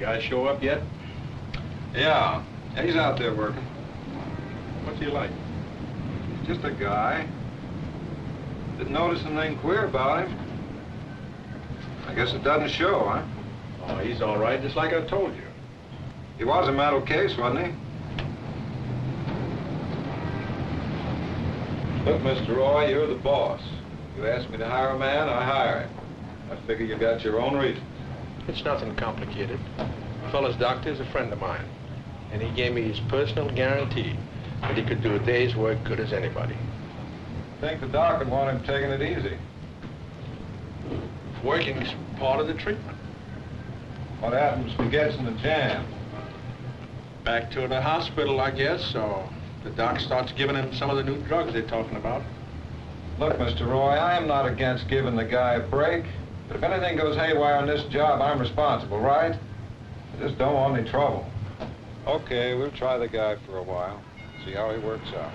Guy show up yet? Yeah, he's out there working. What's he like? Just a guy. Didn't notice anything queer about him. I guess it doesn't show, huh? Oh, he's all right, just like I told you. He was a metal case, wasn't he? Look, Mr. Roy, you're the boss. You asked me to hire a man, I hire him. I figure you got your own reasons. It's nothing complicated. The fellow's doctor is a friend of mine, and he gave me his personal guarantee that he could do a day's work good as anybody. I think the doc would want him taking it easy. Working's part of the treatment. What happens if he gets in the jam? Back to the hospital, I guess, so the doc starts giving him some of the new drugs they're talking about. Look, Mr. Roy, I am not against giving the guy a break, but if anything goes haywire on this job, I'm responsible, right? I just don't want any trouble. Okay, we'll try the guy for a while, see how he works out.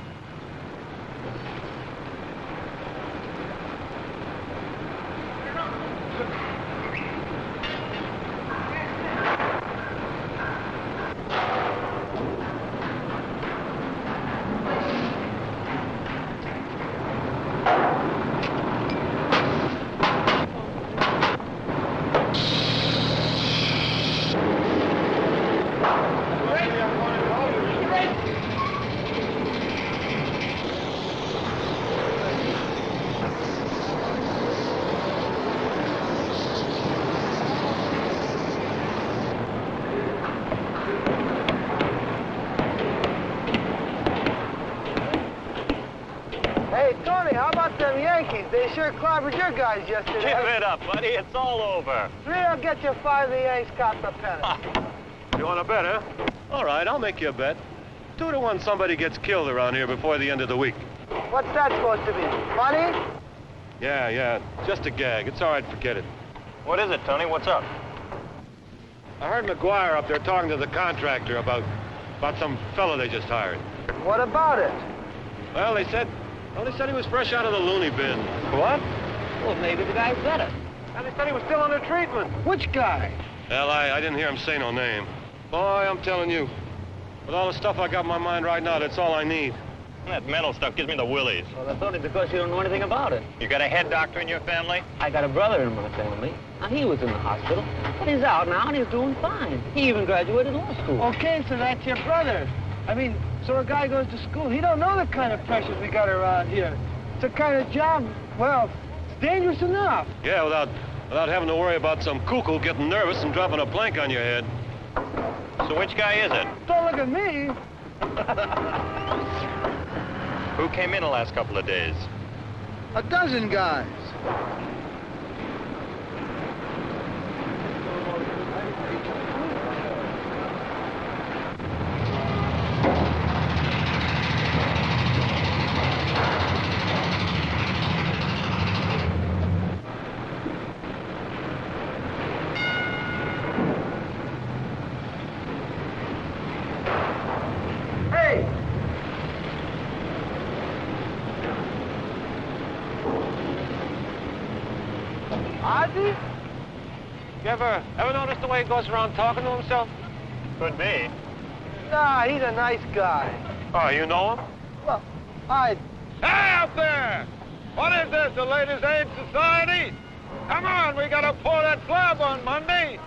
They sure clobbered your guys yesterday. Give it up, buddy. It's all over. I'll get you 5 of the ace copper pennies. You want to bet, huh? All right, I'll make you a bet. 2 to 1 somebody gets killed around here before the end of the week. What's that supposed to be? Money? Yeah. Just a gag. It's all right, forget it. What is it, Tony? What's up? I heard McGuire up there talking to the contractor about some fella they just hired. What about it? Well, they said he was fresh out of the loony bin. What? Well, maybe the guy's better. And they said he was still under treatment. Which guy? Well, I didn't hear him say no name. Boy, I'm telling you, with all the stuff I got in my mind right now, that's all I need. That mental stuff gives me the willies. Well, that's only because you don't know anything about it. You got a head doctor in your family? I got a brother in my family. Now, he was in the hospital, but he's out now and he's doing fine. He even graduated law school. Okay, so that's your brother. I mean, so a guy goes to school. He don't know the kind of pressures we got around here. It's a kind of job, well, it's dangerous enough. Yeah, without having to worry about some cuckoo getting nervous and dropping a plank on your head. So which guy is it? Don't look at me. Who came in the last couple of days? A dozen guys. You ever notice the way he goes around talking to himself? Could be. Nah, he's a nice guy. Oh, you know him? Well, I... Hey, up there! What is this, the Ladies' Aid Society? Come on, we gotta pour that slab on Monday.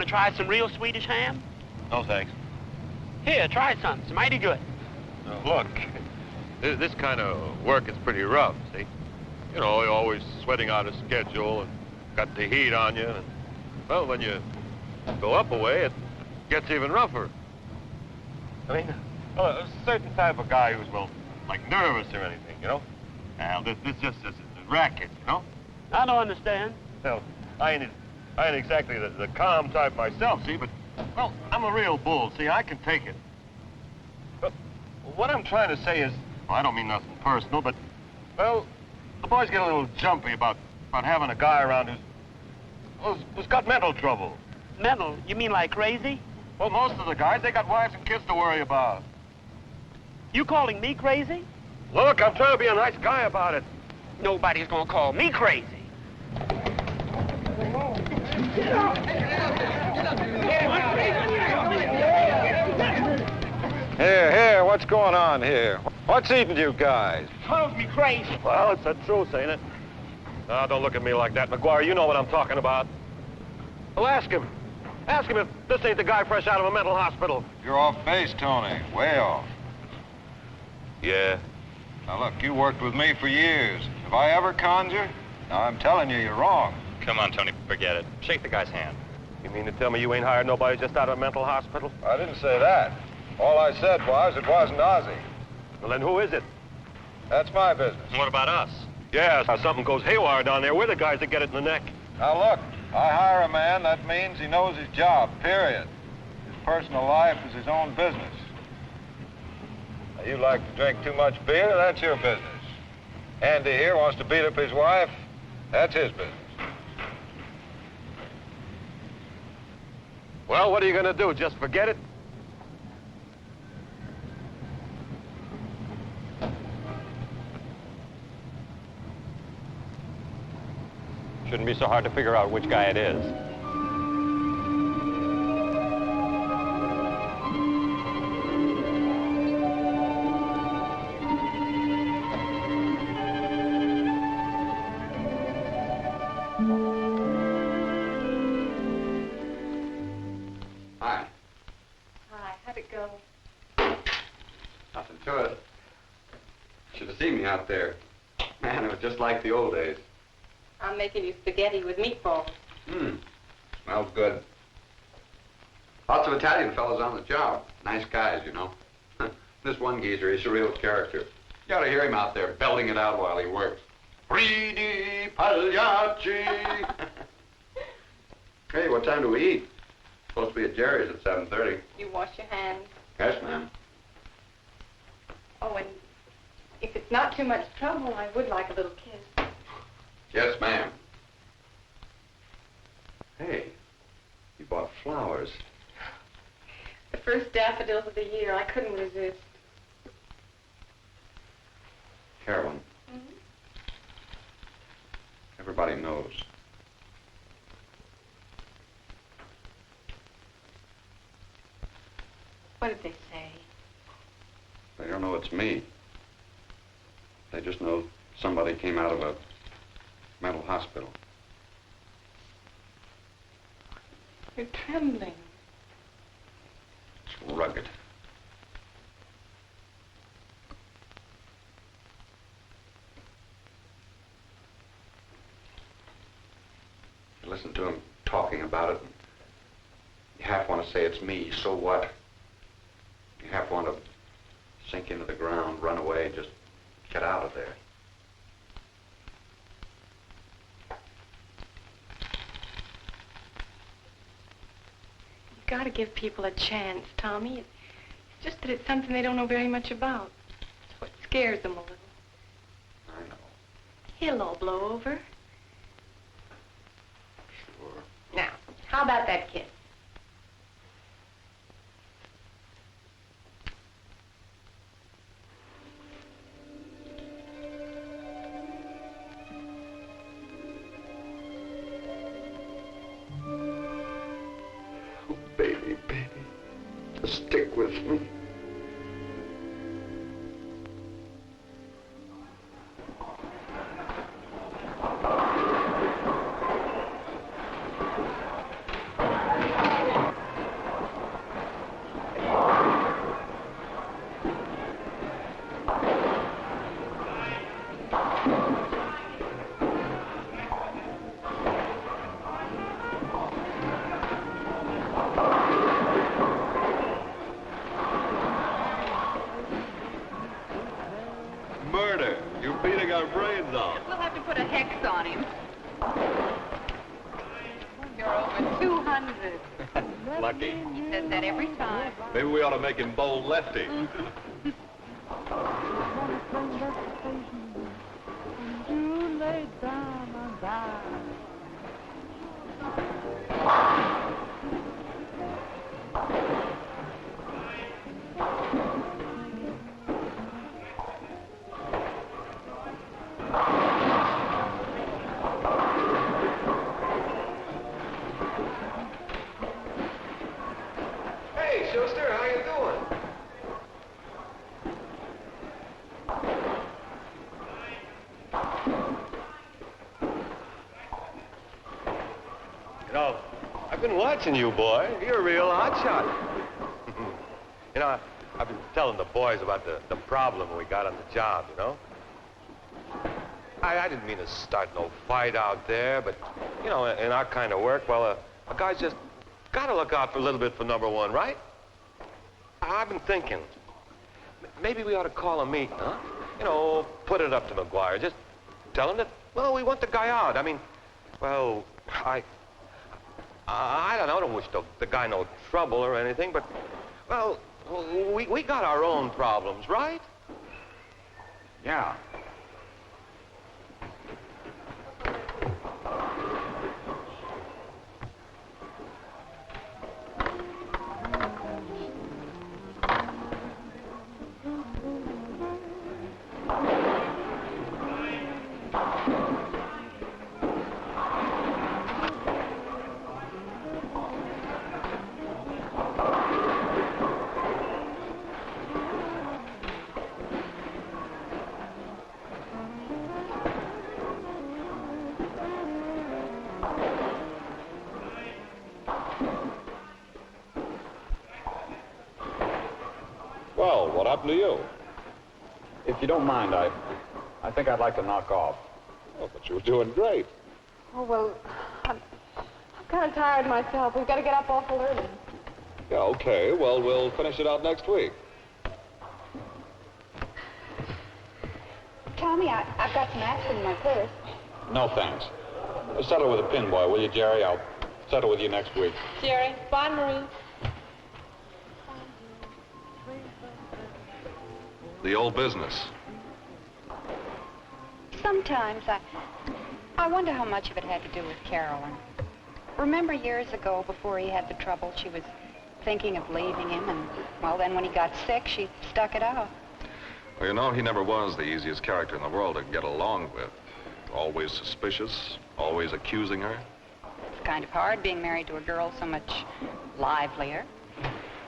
to try some real Swedish ham? No, thanks. Here, try some. It's mighty good. Look, this kind of work is pretty rough, see? You know, you're always sweating out a schedule and got the heat on you. And, well, when you go up a way, it gets even rougher. I mean, a certain type of guy who's, well, like nervous or anything, you know? Now, this just is a racket, you know? I don't understand. Well, I ain't exactly the calm type myself, see, but, well, I'm a real bull, see, I can take it. But what I'm trying to say is, well, I don't mean nothing personal, but, well, the boys get a little jumpy about having a guy around who's got mental trouble. Mental? You mean like crazy? Well, most of the guys, they got wives and kids to worry about. You calling me crazy? Look, I'm trying to be a nice guy about it. Nobody's gonna call me crazy. Here, what's going on here? What's eating you guys? Calls me crazy. Well, it's the truth, ain't it? Now, don't look at me like that, McGuire. You know what I'm talking about. Well, ask him. Ask him if this ain't the guy fresh out of a mental hospital. You're off base, Tony. Way off. Yeah. Now, look, you worked with me for years. Have I ever conned you? Now, I'm telling you, you're wrong. Come on, Tony, forget it. Shake the guy's hand. You mean to tell me you ain't hired nobody just out of a mental hospital? I didn't say that. All I said was it wasn't Ozzy. Well, then who is it? That's my business. What about us? Yeah, if something goes haywire down there, we're the guys that get it in the neck. Now, look, I hire a man, that means he knows his job, period. His personal life is his own business. Now, you like to drink too much beer, that's your business. Andy here wants to beat up his wife, that's his business. Well, what are you going to do, just forget it? Shouldn't be so hard to figure out which guy it is. Hi. Hi, how'd it go? Nothing to it. Should have seen me out there. Man, it was just like the old days. I'm making you spaghetti with meatballs. Smells good. Lots of Italian fellows on the job. Nice guys, you know. This one geezer, he's a real character. You ought to hear him out there belting it out while he works. Ridi Pagliacci. Hey, what time do we eat? Supposed to be at Jerry's at 7:30. You wash your hands. Yes, ma'am. Oh, and if it's not too much trouble, I would like a little kiss. Yes, ma'am. Hey, you bought flowers. The first daffodils of the year, I couldn't resist. Carolyn. Everybody knows. What did they say? They don't know it's me. They just know somebody came out of a mental hospital. You're trembling. It's rugged. You listen to him talking about it, and you half want to say it's me, so what? You half want to sink into the ground, run away, just get out of there. You've got to give people a chance, Tommy. It's just that it's something they don't know very much about. It's what scares them a little. I know. He'll all blow over. Sure. Now, how about that kiss? Baby, stick with me. murder. You're beating our brains out. We'll have to put a hex on him. You're over 200. Lucky. He says that every time. Maybe we ought to make him bold lefty. Hey, Schuster, how you doing? You know, I've been watching you, boy. You're a real hotshot. You know, I've been telling the boys about the problem we got on the job, you know? I didn't mean to start no fight out there, but, you know, in our kind of work, well, a guy's just got to look out for a little bit for number one, right? I've been thinking, maybe we ought to call a meeting, huh? You know, put it up to McGuire. Just tell him that, well, we want the guy out. I mean, well, I don't know. I don't wish the guy no trouble or anything, but, well, we got our own problems, right? Yeah. Well, what happened to you? If you don't mind, I think I'd like to knock off. Oh, but you were doing great. Oh, well, I'm kind of tired myself. We've got to get up awful early. Yeah, okay. Well, we'll finish it out next week. Tommy, I've got some aspirin in my purse. No, thanks. Settle with a pin boy, will you, Jerry? I'll settle with you next week. Jerry, bye, Marie. The old business. Sometimes I wonder how much of it had to do with Carolyn. Remember years ago, before he had the trouble, she was thinking of leaving him, and, well, then when he got sick, she stuck it out. Well, you know, he never was the easiest character in the world to get along with. Always suspicious, always accusing her. It's kind of hard being married to a girl so much livelier.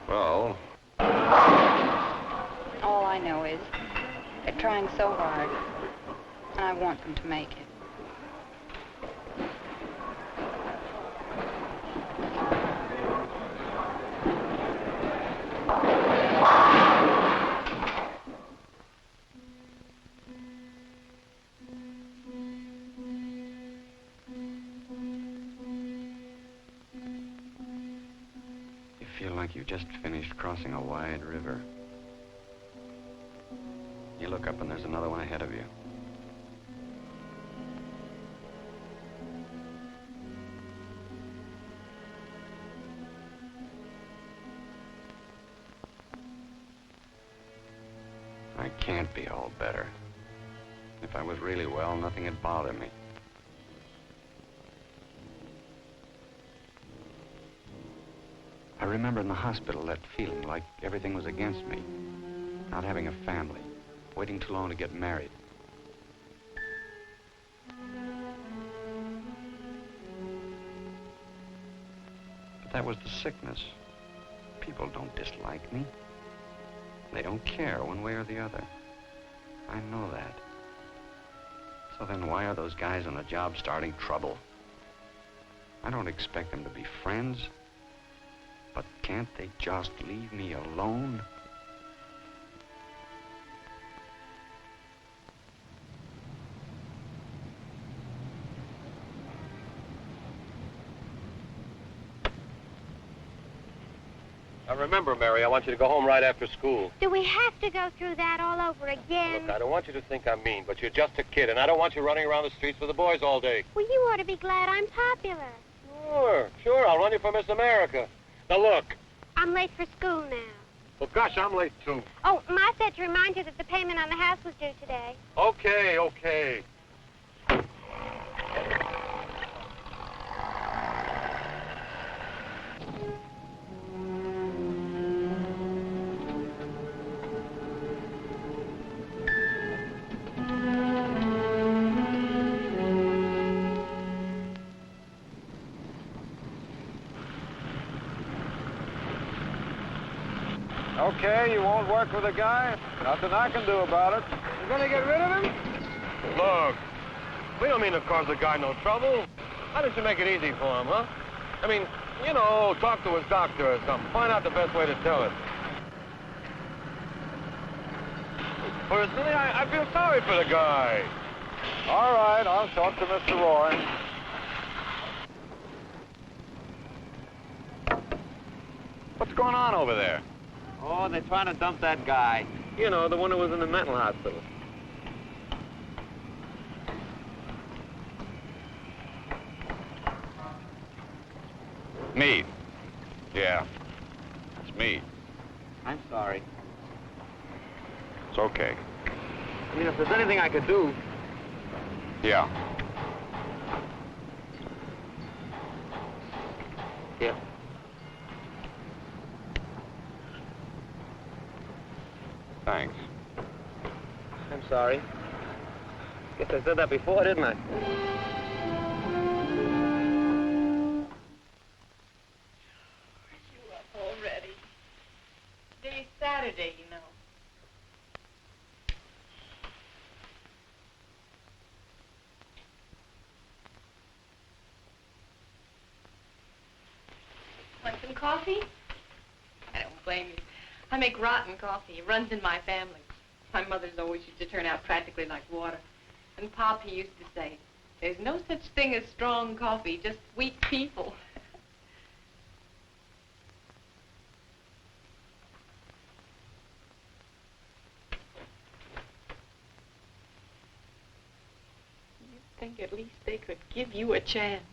Well, All I know is they're trying so hard, and I want them to make it. You feel like you just finished crossing a wide river. You look up and there's another one ahead of you. I can't be all better. If I was really well, nothing would bother me. I remember in the hospital that feeling like everything was against me. Not having a family. Waiting too long to get married. But that was the sickness. People don't dislike me. They don't care one way or the other. I know that. So then why are those guys on the job starting trouble? I don't expect them to be friends. But can't they just leave me alone? Now remember, Mary, I want you to go home right after school. Do we have to go through that all over again? Look, I don't want you to think I'm mean, but you're just a kid, and I don't want you running around the streets with the boys all day. Well, you ought to be glad I'm popular. Sure, I'll run you for Miss America. Now look. I'm late for school now. Well, gosh, I'm late too. Oh, Ma said to remind you that the payment on the house was due today. Okay. Okay, you won't work with a guy? Nothing I can do about it. You gonna get rid of him? Look, we don't mean to cause the guy no trouble. Why don't you make it easy for him, huh? I mean, you know, talk to his doctor or something. Find out the best way to tell it. Personally, I feel sorry for the guy. All right, I'll talk to Mr. Roy. What's going on over there? Oh, they're trying to dump that guy. You know, the one who was in the mental hospital. Me. Yeah, it's me. I'm sorry. It's okay. I mean, if there's anything I could do... Yeah. Yeah. Thanks. I'm sorry. Guess I said that before, didn't I? You up already? Today's Saturday, you know. Want some coffee? I don't blame you. I make rotten coffee. It runs in my family. My mother's always used to turn out practically like water. And Pop, he used to say, there's no such thing as strong coffee, just weak people. You'd think at least they could give you a chance.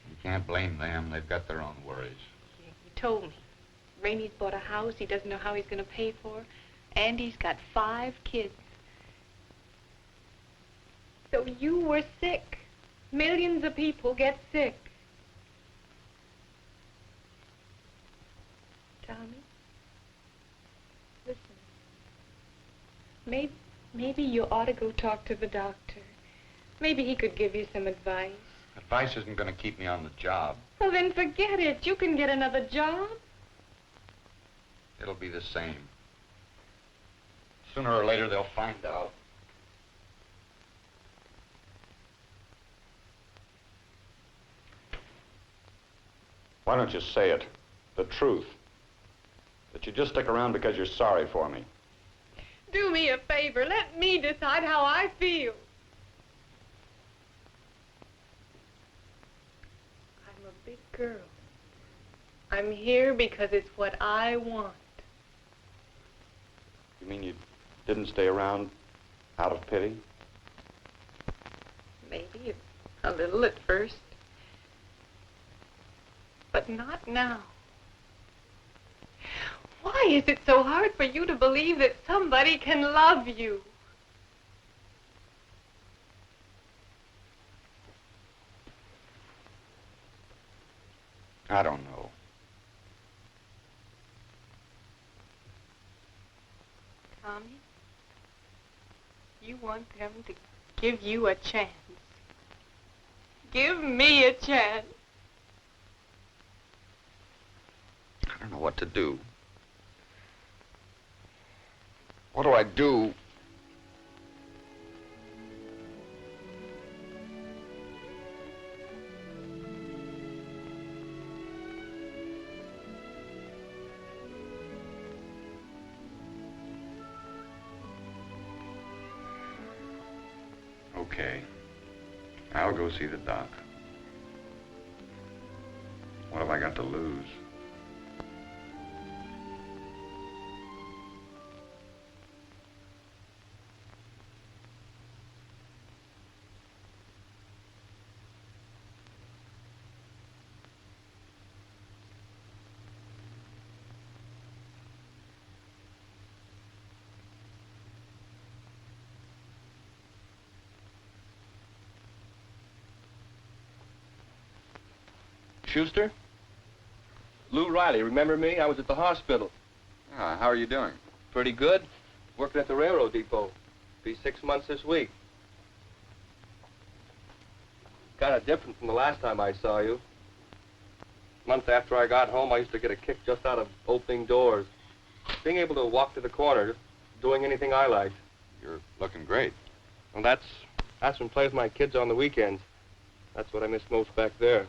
You can't blame them. They've got their own worries. Yeah, you told me. Rainey's bought a house he doesn't know how he's going to pay for. Andy's got 5 kids. So you were sick. Millions of people get sick. Tommy, listen. Maybe you ought to go talk to the doctor. Maybe he could give you some advice. Advice isn't going to keep me on the job. Well, then forget it. You can get another job. It'll be the same. Sooner or later, they'll find out. Why don't you say it? The truth. That you just stick around because you're sorry for me. Do me a favor. Let me decide how I feel. I'm a big girl. I'm here because it's what I want. You mean you didn't stay around out of pity? Maybe a little at first. But not now. Why is it so hard for you to believe that somebody can love you? I don't know. Tommy, you want them to give you a chance. Give me a chance. I don't know what to do. What do I do? Okay. I'll go see the doc. What have I got to lose? Schuster? Lou Riley, remember me? I was at the hospital. Ah, how are you doing? Pretty good. Working at the railroad depot. Be 6 months this week. Kind of different from the last time I saw you. A month after I got home, I used to get a kick just out of opening doors. Being able to walk to the corner, just doing anything I liked. You're looking great. Well, that's when plays my kids on the weekends. That's what I miss most back there.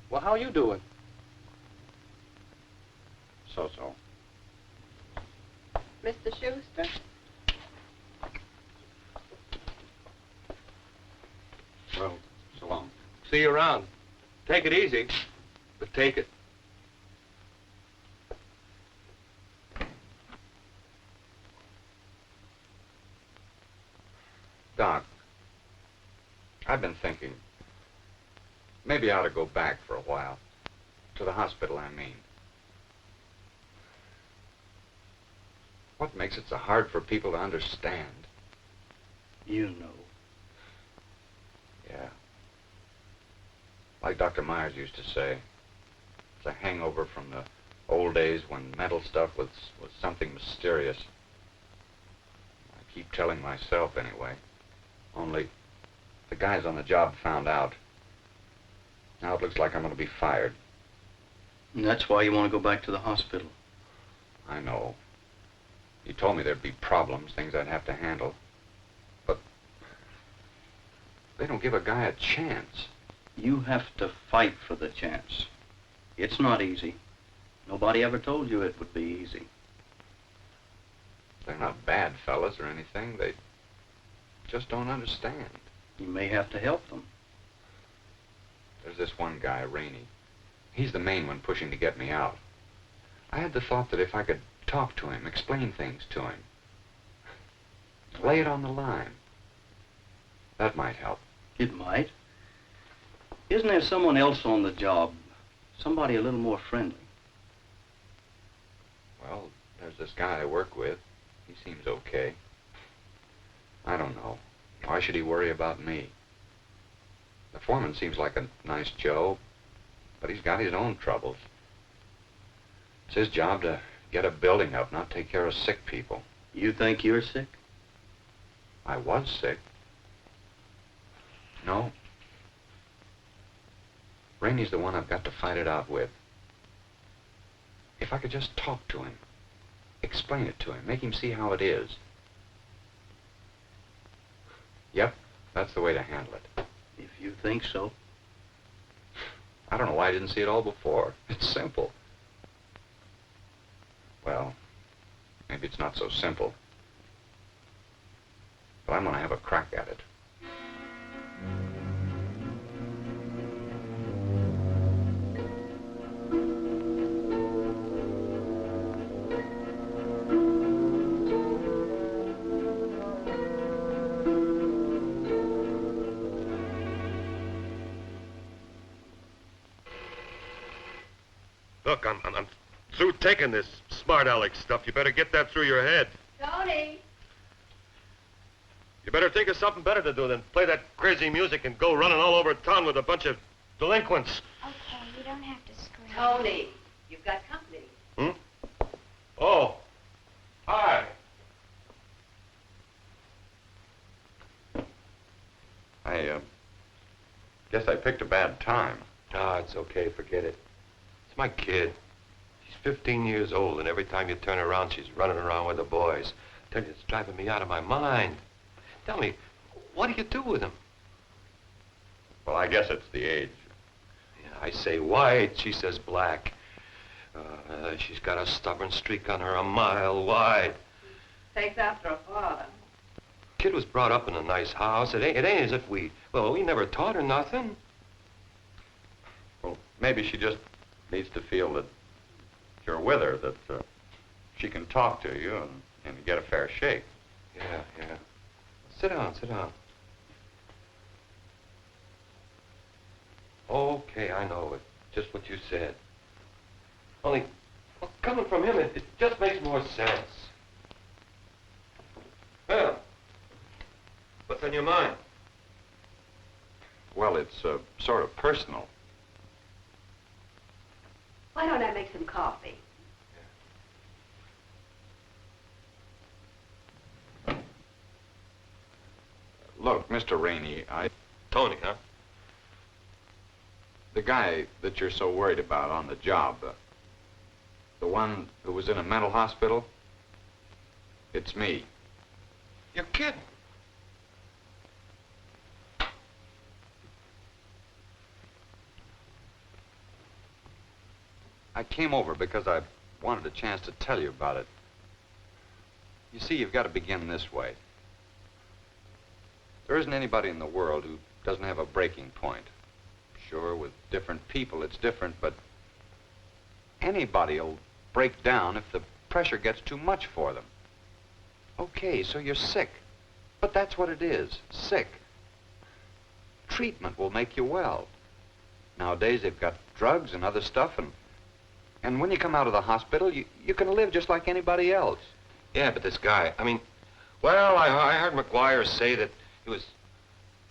Well, how you doing? So-so. Mr. Schuster? Well, so long. See you around. Take it easy, but take it. Doc, I've been thinking, maybe I ought to go back for a while. To the hospital, I mean. What makes it so hard for people to understand? You know. Yeah. Like Dr. Myers used to say, it's a hangover from the old days when mental stuff was something mysterious. I keep telling myself anyway. Only the guys on the job found out. Now it looks like I'm going to be fired. And that's why you want to go back to the hospital. I know. You told me there'd be problems, things I'd have to handle. But they don't give a guy a chance. You have to fight for the chance. It's not easy. Nobody ever told you it would be easy. They're not bad fellas or anything. They just don't understand. You may have to help them. There's this one guy, Rainey. He's the main one pushing to get me out. I had the thought that if I could talk to him, explain things to him, lay it on the line, that might help. It might. Isn't there someone else on the job? Somebody a little more friendly? Well, there's this guy I work with. He seems okay. I don't know. Why should he worry about me? The foreman seems like a nice Joe, but he's got his own troubles. It's his job to get a building up, not take care of sick people. You think you're sick? I was sick. No. Rainey's the one I've got to fight it out with. If I could just talk to him, explain it to him, make him see how it is. Yep, that's the way to handle it. If you think so. I don't know why I didn't see it all before. It's simple. Well, maybe it's not so simple. But I'm going to have a crack at it. Look, I'm through taking this smart aleck stuff. You better get that through your head. Tony! You better think of something better to do than play that crazy music and go running all over town with a bunch of delinquents. Okay, you don't have to scream. Tony, you've got company. Hmm? Oh. Hi. I guess I picked a bad time. Ah, it's okay. Forget it. It's my kid. She's 15 years old, and every time you turn around, she's running around with the boys. I tell you, it's driving me out of my mind. Tell me, what do you do with him? Well, I guess it's the age. Yeah, I say white, she says black. She's got a stubborn streak on her a mile wide. Takes after a father. Kid was brought up in a nice house. It ain't as if we never taught her nothing. Well, maybe she just needs to feel that you're with her, that she can talk to you and get a fair shake. Yeah, yeah. Sit down, sit down. Okay, I know it. Just what you said. Only, well, coming from him, it just makes more sense. Well, what's on your mind? Well, it's sort of personal. Why don't I make some coffee? Look, Mr. Rainey, Tony, huh? The guy that you're so worried about on the job, the one who was in a mental hospital, it's me. You're kidding. I came over because I wanted a chance to tell you about it. You see, you've got to begin this way. There isn't anybody in the world who doesn't have a breaking point. Sure, with different people it's different, but anybody will break down if the pressure gets too much for them. Okay, so you're sick, but that's what it is, sick. Treatment will make you well. Nowadays they've got drugs and other stuff, and when you come out of the hospital, you can live just like anybody else. Yeah, but this guy, well, I heard McGuire say that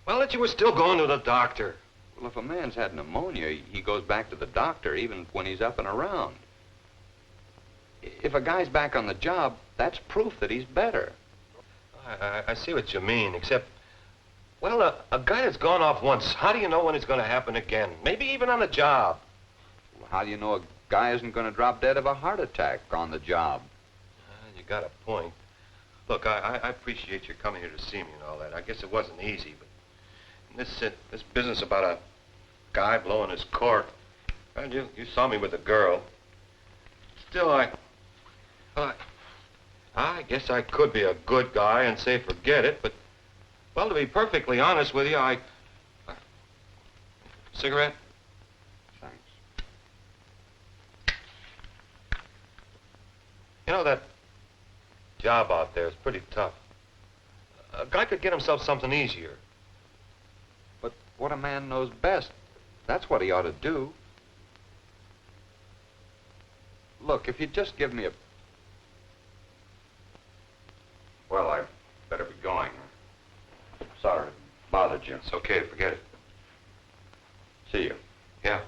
that you were still going to the doctor. Well, if a man's had pneumonia, he goes back to the doctor even when he's up and around. If a guy's back on the job, that's proof that he's better. I see what you mean, except, well, a guy that's gone off once, how do you know when it's going to happen again? Maybe even on the job. Well, how do you know a guy isn't going to drop dead of a heart attack on the job? You got a point. Look, I appreciate you coming here to see me and all that. I guess it wasn't easy, but this business about a guy blowing his cork, well, you saw me with a girl. Still, I guess I could be a good guy and say forget it, but, well, to be perfectly honest with you, cigarette? Thanks. You know, that job out there is pretty tough. A guy could get himself something easier. But what a man knows best, that's what he ought to do. Look, if you'd just give me a... Well, I better be going. Sorry, bothered you. It's okay, forget it. See you. Yeah.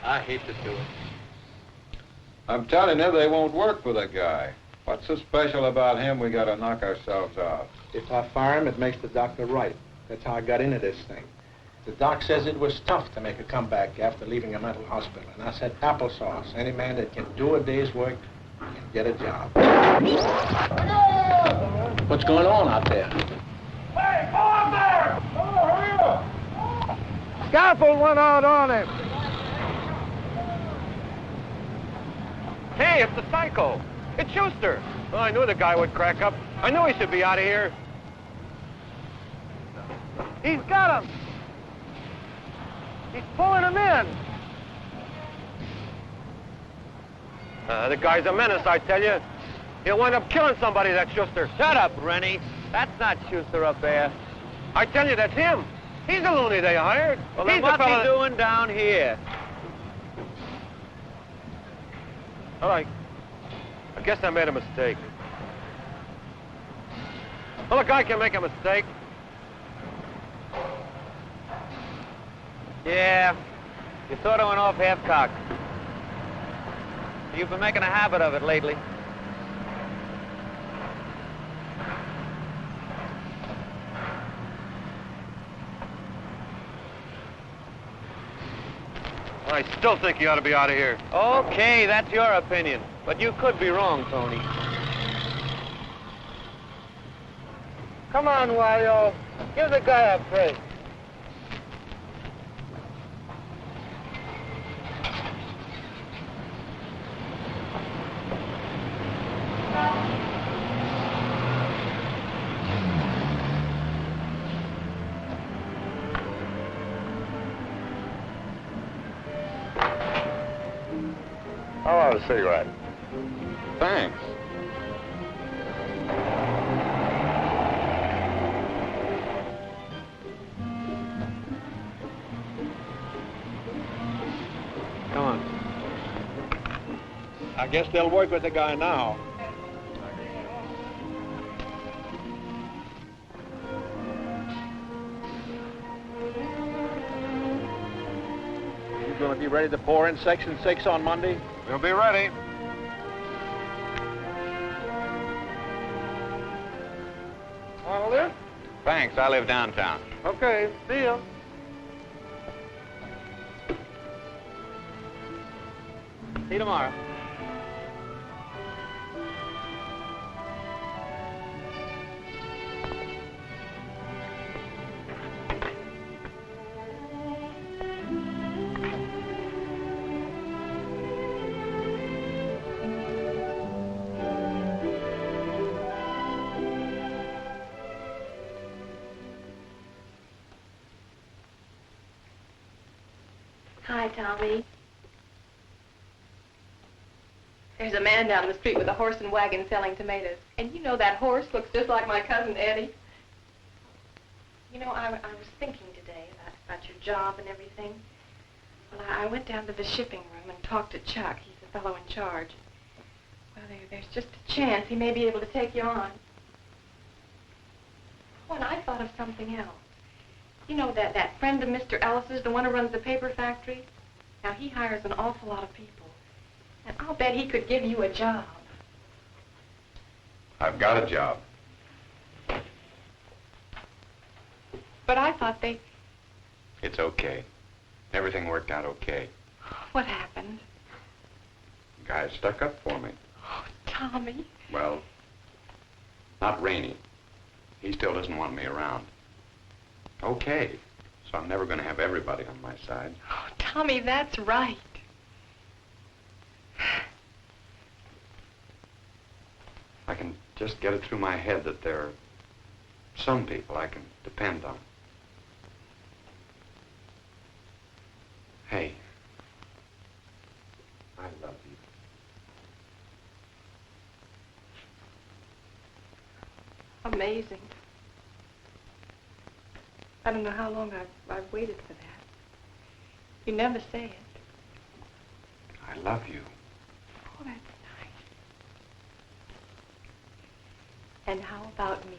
I hate to do it. I'm telling you, they won't work for the guy. What's so special about him we gotta knock ourselves out? If I fire him, it makes the doctor right. That's how I got into this thing. The doc says it was tough to make a comeback after leaving a mental hospital. And I said, applesauce. Any man that can do a day's work can get a job. What's going on out there? Hey, go up there! Oh, hurry up! Scaffold went out on him. Hey, it's the psycho. It's Schuster. Well, I knew the guy would crack up. I knew he should be out of here. He's got him. He's pulling him in. The guy's a menace, I tell you. He'll wind up killing somebody, that Schuster. Shut up, Rennie. That's not Schuster up there. I tell you, that's him. He's the loony they hired. Well, He's then what's the fella he doing down here? All right. I guess I made a mistake. Well, a guy can make a mistake. Yeah, you sort of went off half-cocked. You've been making a habit of it lately. I still think you ought to be out of here. Okay, that's your opinion. But you could be wrong, Tony. Come on, Wario. Give the guy a break. I'll have a cigarette. Thanks. I guess they'll work with the guy now. You gonna be ready to pour in Section 6 on Monday? We'll be ready. Want to live? Thanks, I live downtown. Okay, see ya. See you tomorrow. Hi, Tommy. There's a man down the street with a horse and wagon selling tomatoes. And you know that horse looks just like my cousin Eddie. You know, I was thinking today about your job and everything. Well, I went down to the shipping room and talked to Chuck. He's the fellow in charge. Well, there's just a chance he may be able to take you on. Oh, and I thought of something else. You know that friend of Mr. Ellis's, the one who runs the paper factory? Now, he hires an awful lot of people. And I'll bet he could give you a job. I've got a job. But I thought they... It's okay. Everything worked out okay. What happened? The guy stuck up for me. Oh, Tommy. Well, not Rainey. He still doesn't want me around. Okay, so I'm never going to have everybody on my side. Oh, Tommy, that's right. I can just get it through my head that there are some people I can depend on. Hey, I love you. Amazing. I don't know how long I've waited for that. You never say it. I love you. Oh, that's nice. And how about me?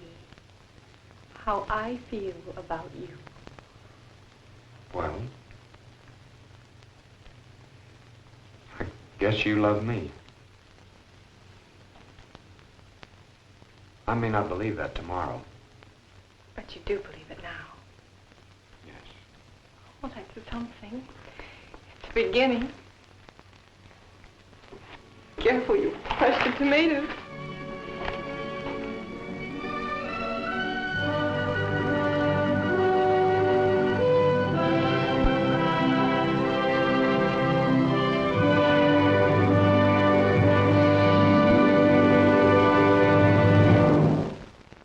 How I feel about you. Well, I guess you love me. I may not believe that tomorrow. But you do believe it now. Yes. Well, that's something. It's a beginning. Careful, you crush the tomatoes.